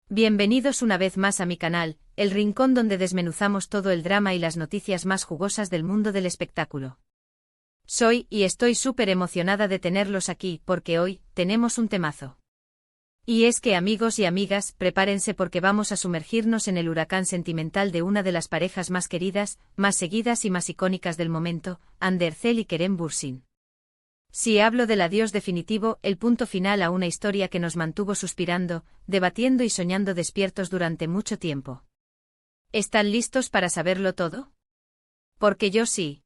Bienvenidos una vez más a mi canal, el rincón donde desmenuzamos todo el drama y las noticias más jugosas del mundo del espectáculo. Soy y estoy súper emocionada de tenerlos aquí porque hoy tenemos un temazo. Y es que amigos y amigas, prepárense porque vamos a sumergirnos en el huracán sentimental de una de las parejas más queridas, más seguidas y más icónicas del momento, Hande Erçel y Kerem Bürsin. Si hablo del adiós definitivo, el punto final a una historia que nos mantuvo suspirando, debatiendo y soñando despiertos durante mucho tiempo. ¿Están listos para saberlo todo? Porque yo sí.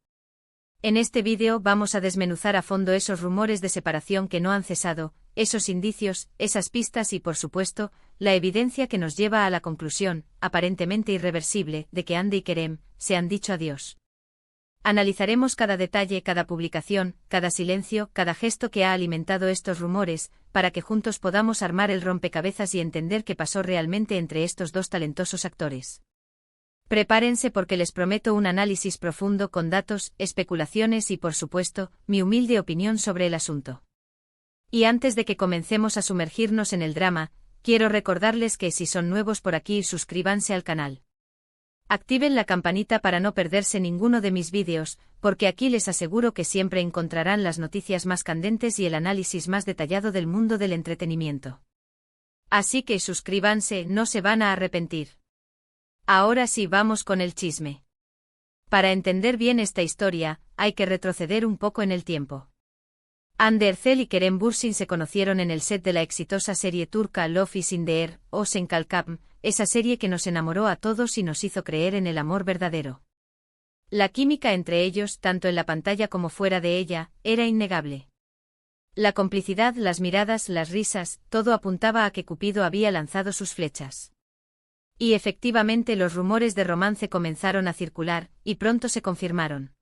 En este vídeo vamos a desmenuzar a fondo esos rumores de separación que no han cesado, esos indicios, esas pistas y por supuesto, la evidencia que nos lleva a la conclusión, aparentemente irreversible, de que Hande y Kerem se han dicho adiós. Analizaremos cada detalle, cada publicación, cada silencio, cada gesto que ha alimentado estos rumores, para que juntos podamos armar el rompecabezas y entender qué pasó realmente entre estos dos talentosos actores. Prepárense porque les prometo un análisis profundo con datos, especulaciones y por supuesto, mi humilde opinión sobre el asunto. Y antes de que comencemos a sumergirnos en el drama, quiero recordarles que si son nuevos por aquí, suscríbanse al canal. Activen la campanita para no perderse ninguno de mis vídeos, porque aquí les aseguro que siempre encontrarán las noticias más candentes y el análisis más detallado del mundo del entretenimiento. Así que suscríbanse, no se van a arrepentir. Ahora sí vamos con el chisme. Para entender bien esta historia, hay que retroceder un poco en el tiempo. Hande Erçel y Kerem Bürsin se conocieron en el set de la exitosa serie turca Love is in the Air, o Sen Kalkam, esa serie que nos enamoró a todos y nos hizo creer en el amor verdadero. La química entre ellos, tanto en la pantalla como fuera de ella, era innegable. La complicidad, las miradas, las risas, todo apuntaba a que Cupido había lanzado sus flechas. Y efectivamente los rumores de romance comenzaron a circular, y pronto se confirmaron.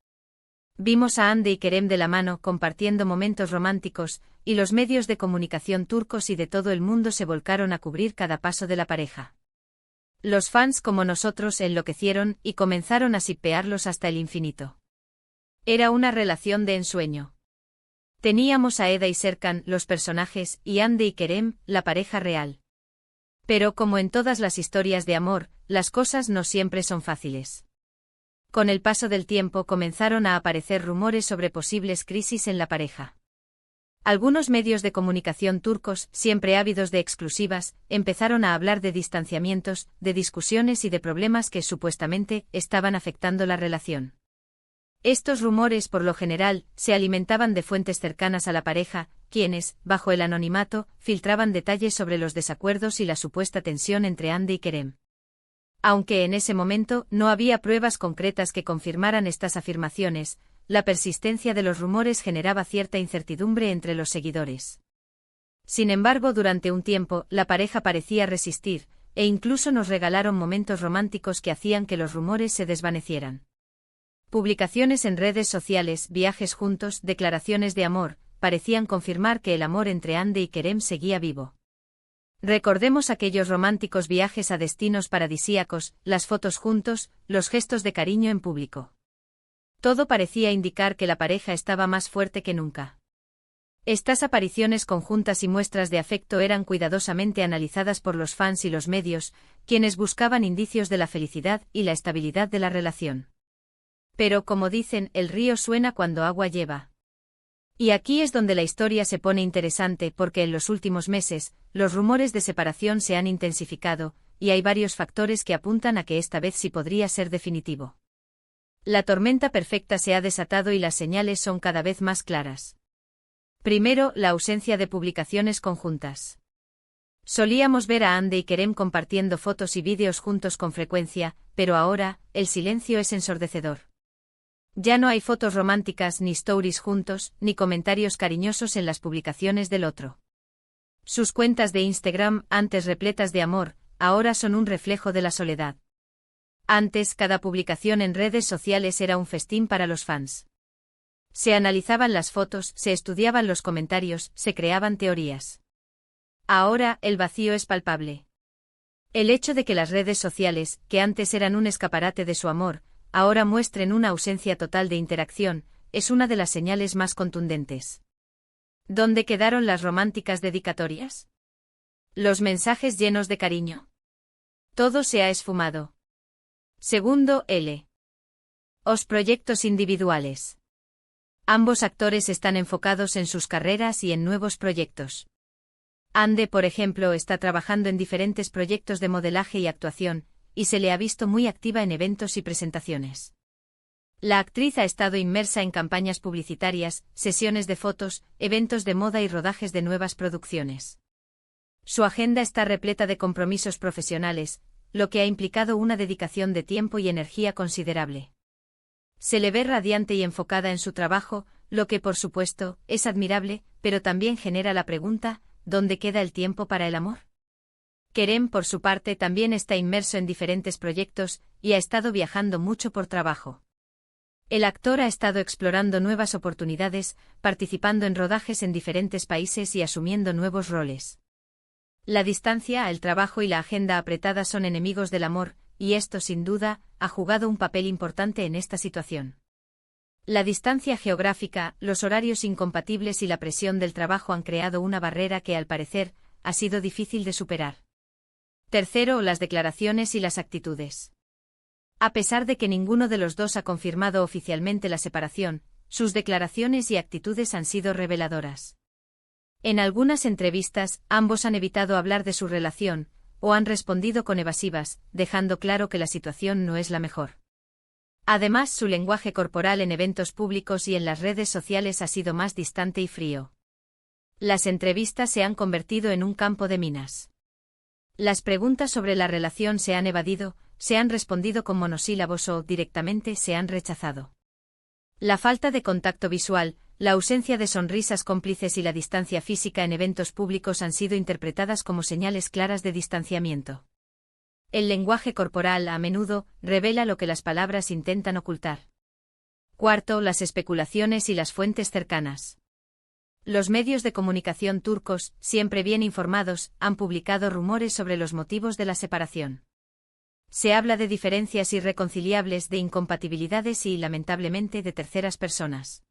Vimos a Hande y Kerem de la mano compartiendo momentos románticos, y los medios de comunicación turcos y de todo el mundo se volcaron a cubrir cada paso de la pareja. Los fans como nosotros enloquecieron y comenzaron a shippearlos hasta el infinito. Era una relación de ensueño. Teníamos a Eda y Serkan, los personajes, y Hande y Kerem, la pareja real. Pero como en todas las historias de amor, las cosas no siempre son fáciles. Con el paso del tiempo comenzaron a aparecer rumores sobre posibles crisis en la pareja. Algunos medios de comunicación turcos, siempre ávidos de exclusivas, empezaron a hablar de distanciamientos, de discusiones y de problemas que supuestamente estaban afectando la relación. Estos rumores, por lo general, se alimentaban de fuentes cercanas a la pareja, quienes, bajo el anonimato, filtraban detalles sobre los desacuerdos y la supuesta tensión entre Hande y Kerem. Aunque en ese momento no había pruebas concretas que confirmaran estas afirmaciones, la persistencia de los rumores generaba cierta incertidumbre entre los seguidores. Sin embargo, durante un tiempo, la pareja parecía resistir, e incluso nos regalaron momentos románticos que hacían que los rumores se desvanecieran. Publicaciones en redes sociales, viajes juntos, declaraciones de amor, parecían confirmar que el amor entre Hande y Kerem seguía vivo. Recordemos aquellos románticos viajes a destinos paradisíacos, las fotos juntos, los gestos de cariño en público. Todo parecía indicar que la pareja estaba más fuerte que nunca. Estas apariciones conjuntas y muestras de afecto eran cuidadosamente analizadas por los fans y los medios, quienes buscaban indicios de la felicidad y la estabilidad de la relación. Pero como dicen, el río suena cuando agua lleva. Y aquí es donde la historia se pone interesante porque en los últimos meses, los rumores de separación se han intensificado, y hay varios factores que apuntan a que esta vez sí podría ser definitivo. La tormenta perfecta se ha desatado y las señales son cada vez más claras. Primero, la ausencia de publicaciones conjuntas. Solíamos ver a Hande y Kerem compartiendo fotos y vídeos juntos con frecuencia, pero ahora, el silencio es ensordecedor. Ya no hay fotos románticas ni stories juntos, ni comentarios cariñosos en las publicaciones del otro. Sus cuentas de Instagram, antes repletas de amor, ahora son un reflejo de la soledad. Antes, cada publicación en redes sociales era un festín para los fans. Se analizaban las fotos, se estudiaban los comentarios, se creaban teorías. Ahora, el vacío es palpable. El hecho de que las redes sociales, que antes eran un escaparate de su amor, ahora muestren una ausencia total de interacción, es una de las señales más contundentes. ¿Dónde quedaron las románticas dedicatorias? Los mensajes llenos de cariño. Todo se ha esfumado. Segundo, L. Os proyectos individuales. Ambos actores están enfocados en sus carreras y en nuevos proyectos. Ande, por ejemplo, está trabajando en diferentes proyectos de modelaje y actuación, y se le ha visto muy activa en eventos y presentaciones. La actriz ha estado inmersa en campañas publicitarias, sesiones de fotos, eventos de moda y rodajes de nuevas producciones. Su agenda está repleta de compromisos profesionales, lo que ha implicado una dedicación de tiempo y energía considerable. Se le ve radiante y enfocada en su trabajo, lo que por supuesto es admirable, pero también genera la pregunta, ¿dónde queda el tiempo para el amor? Kerem, por su parte, también está inmerso en diferentes proyectos y ha estado viajando mucho por trabajo. El actor ha estado explorando nuevas oportunidades, participando en rodajes en diferentes países y asumiendo nuevos roles. La distancia, el trabajo y la agenda apretada son enemigos del amor, y esto sin duda ha jugado un papel importante en esta situación. La distancia geográfica, los horarios incompatibles y la presión del trabajo han creado una barrera que, al parecer, ha sido difícil de superar. Tercero, las declaraciones y las actitudes. A pesar de que ninguno de los dos ha confirmado oficialmente la separación, sus declaraciones y actitudes han sido reveladoras. En algunas entrevistas, ambos han evitado hablar de su relación, o han respondido con evasivas, dejando claro que la situación no es la mejor. Además, su lenguaje corporal en eventos públicos y en las redes sociales ha sido más distante y frío. Las entrevistas se han convertido en un campo de minas. Las preguntas sobre la relación se han evadido, se han respondido con monosílabos o, directamente, se han rechazado. La falta de contacto visual, la ausencia de sonrisas cómplices y la distancia física en eventos públicos han sido interpretadas como señales claras de distanciamiento. El lenguaje corporal, a menudo, revela lo que las palabras intentan ocultar. Cuarto, las especulaciones y las fuentes cercanas. Los medios de comunicación turcos, siempre bien informados, han publicado rumores sobre los motivos de la separación. Se habla de diferencias irreconciliables, de incompatibilidades y, lamentablemente, de terceras personas.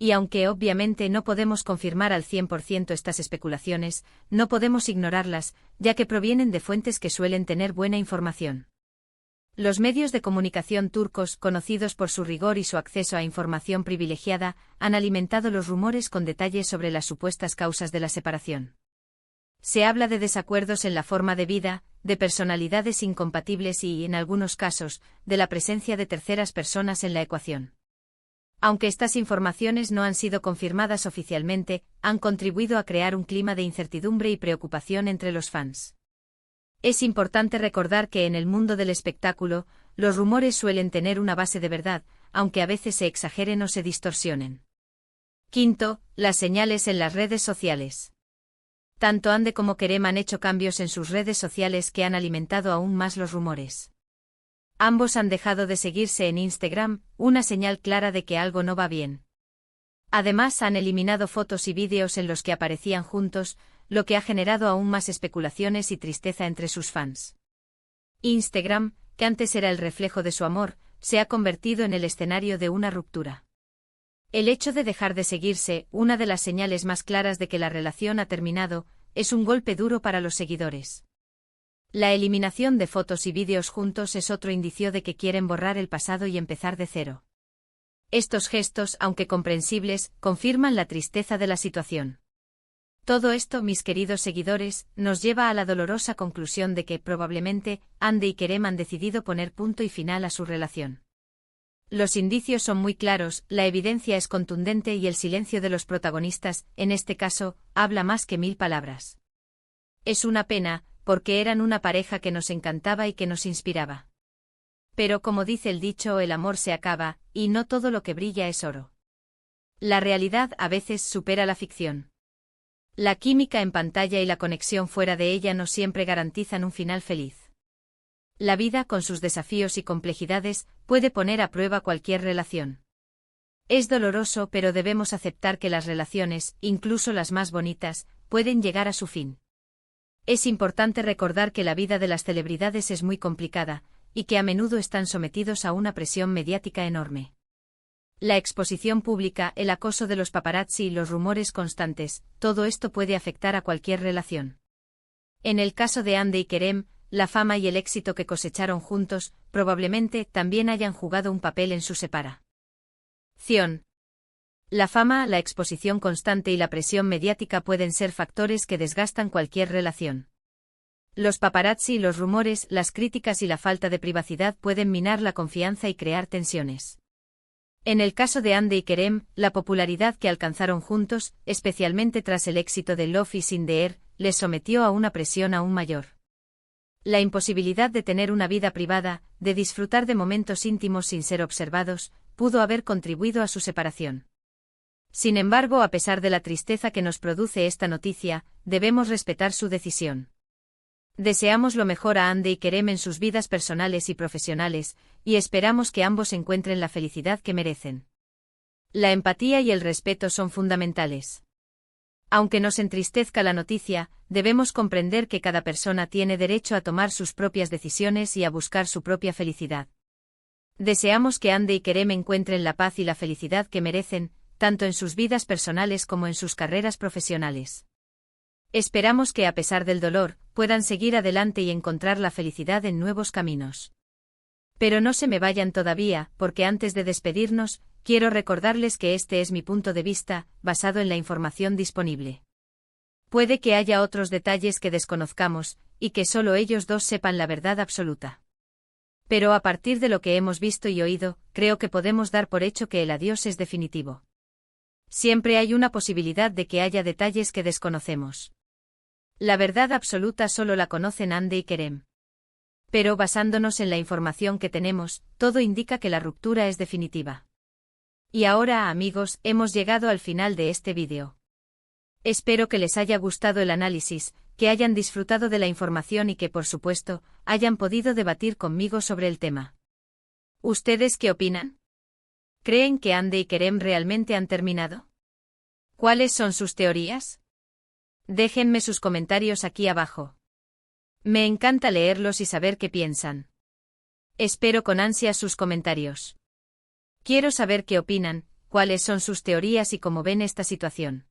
Y aunque obviamente no podemos confirmar al 100% estas especulaciones, no podemos ignorarlas, ya que provienen de fuentes que suelen tener buena información. Los medios de comunicación turcos, conocidos por su rigor y su acceso a información privilegiada, han alimentado los rumores con detalles sobre las supuestas causas de la separación. Se habla de desacuerdos en la forma de vida, de personalidades incompatibles y, en algunos casos, de la presencia de terceras personas en la ecuación. Aunque estas informaciones no han sido confirmadas oficialmente, han contribuido a crear un clima de incertidumbre y preocupación entre los fans. Es importante recordar que en el mundo del espectáculo, los rumores suelen tener una base de verdad, aunque a veces se exageren o se distorsionen. Quinto, las señales en las redes sociales. Tanto Ande como Kerem han hecho cambios en sus redes sociales que han alimentado aún más los rumores. Ambos han dejado de seguirse en Instagram, una señal clara de que algo no va bien. Además, han eliminado fotos y vídeos en los que aparecían juntos, lo que ha generado aún más especulaciones y tristeza entre sus fans. Instagram, que antes era el reflejo de su amor, se ha convertido en el escenario de una ruptura. El hecho de dejar de seguirse, una de las señales más claras de que la relación ha terminado, es un golpe duro para los seguidores. La eliminación de fotos y vídeos juntos es otro indicio de que quieren borrar el pasado y empezar de cero. Estos gestos, aunque comprensibles, confirman la tristeza de la situación. Todo esto, mis queridos seguidores, nos lleva a la dolorosa conclusión de que, probablemente, Ande y Kerem han decidido poner punto y final a su relación. Los indicios son muy claros, la evidencia es contundente y el silencio de los protagonistas, en este caso, habla más que 1000 palabras. Es una pena, porque eran una pareja que nos encantaba y que nos inspiraba. Pero como dice el dicho, el amor se acaba, y no todo lo que brilla es oro. La realidad a veces supera la ficción. La química en pantalla y la conexión fuera de ella no siempre garantizan un final feliz. La vida, con sus desafíos y complejidades, puede poner a prueba cualquier relación. Es doloroso, pero debemos aceptar que las relaciones, incluso las más bonitas, pueden llegar a su fin. Es importante recordar que la vida de las celebridades es muy complicada, y que a menudo están sometidos a una presión mediática enorme. La exposición pública, el acoso de los paparazzi y los rumores constantes, todo esto puede afectar a cualquier relación. En el caso de Hande y Kerem, la fama y el éxito que cosecharon juntos, probablemente también hayan jugado un papel en su separación. La fama, la exposición constante y la presión mediática pueden ser factores que desgastan cualquier relación. Los paparazzi, los rumores, las críticas y la falta de privacidad pueden minar la confianza y crear tensiones. En el caso de Hande y Kerem, la popularidad que alcanzaron juntos, especialmente tras el éxito de Love is in the Air, les sometió a una presión aún mayor. La imposibilidad de tener una vida privada, de disfrutar de momentos íntimos sin ser observados, pudo haber contribuido a su separación. Sin embargo, a pesar de la tristeza que nos produce esta noticia, debemos respetar su decisión. Deseamos lo mejor a Hande y Kerem en sus vidas personales y profesionales, y esperamos que ambos encuentren la felicidad que merecen. La empatía y el respeto son fundamentales. Aunque nos entristezca la noticia, debemos comprender que cada persona tiene derecho a tomar sus propias decisiones y a buscar su propia felicidad. Deseamos que Hande y Kerem encuentren la paz y la felicidad que merecen, tanto en sus vidas personales como en sus carreras profesionales. Esperamos que a pesar del dolor, puedan seguir adelante y encontrar la felicidad en nuevos caminos. Pero no se me vayan todavía, porque antes de despedirnos, quiero recordarles que este es mi punto de vista, basado en la información disponible. Puede que haya otros detalles que desconozcamos, y que solo ellos dos sepan la verdad absoluta. Pero a partir de lo que hemos visto y oído, creo que podemos dar por hecho que el adiós es definitivo. Siempre hay una posibilidad de que haya detalles que desconocemos. La verdad absoluta solo la conocen Hande y Kerem. Pero basándonos en la información que tenemos, todo indica que la ruptura es definitiva. Y ahora, amigos, hemos llegado al final de este vídeo. Espero que les haya gustado el análisis, que hayan disfrutado de la información y que, por supuesto, hayan podido debatir conmigo sobre el tema. ¿Ustedes qué opinan? ¿Creen que Hande y Kerem realmente han terminado? ¿Cuáles son sus teorías? Déjenme sus comentarios aquí abajo. Me encanta leerlos y saber qué piensan. Espero con ansias sus comentarios. Quiero saber qué opinan, cuáles son sus teorías y cómo ven esta situación.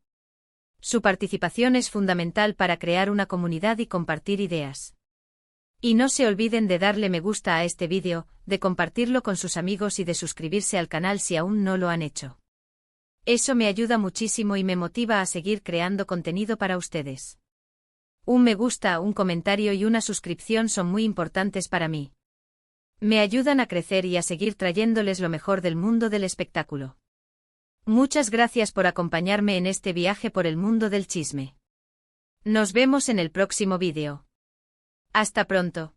Su participación es fundamental para crear una comunidad y compartir ideas. Y no se olviden de darle me gusta a este vídeo, de compartirlo con sus amigos y de suscribirse al canal si aún no lo han hecho. Eso me ayuda muchísimo y me motiva a seguir creando contenido para ustedes. Un me gusta, un comentario y una suscripción son muy importantes para mí. Me ayudan a crecer y a seguir trayéndoles lo mejor del mundo del espectáculo. Muchas gracias por acompañarme en este viaje por el mundo del chisme. Nos vemos en el próximo vídeo. Hasta pronto.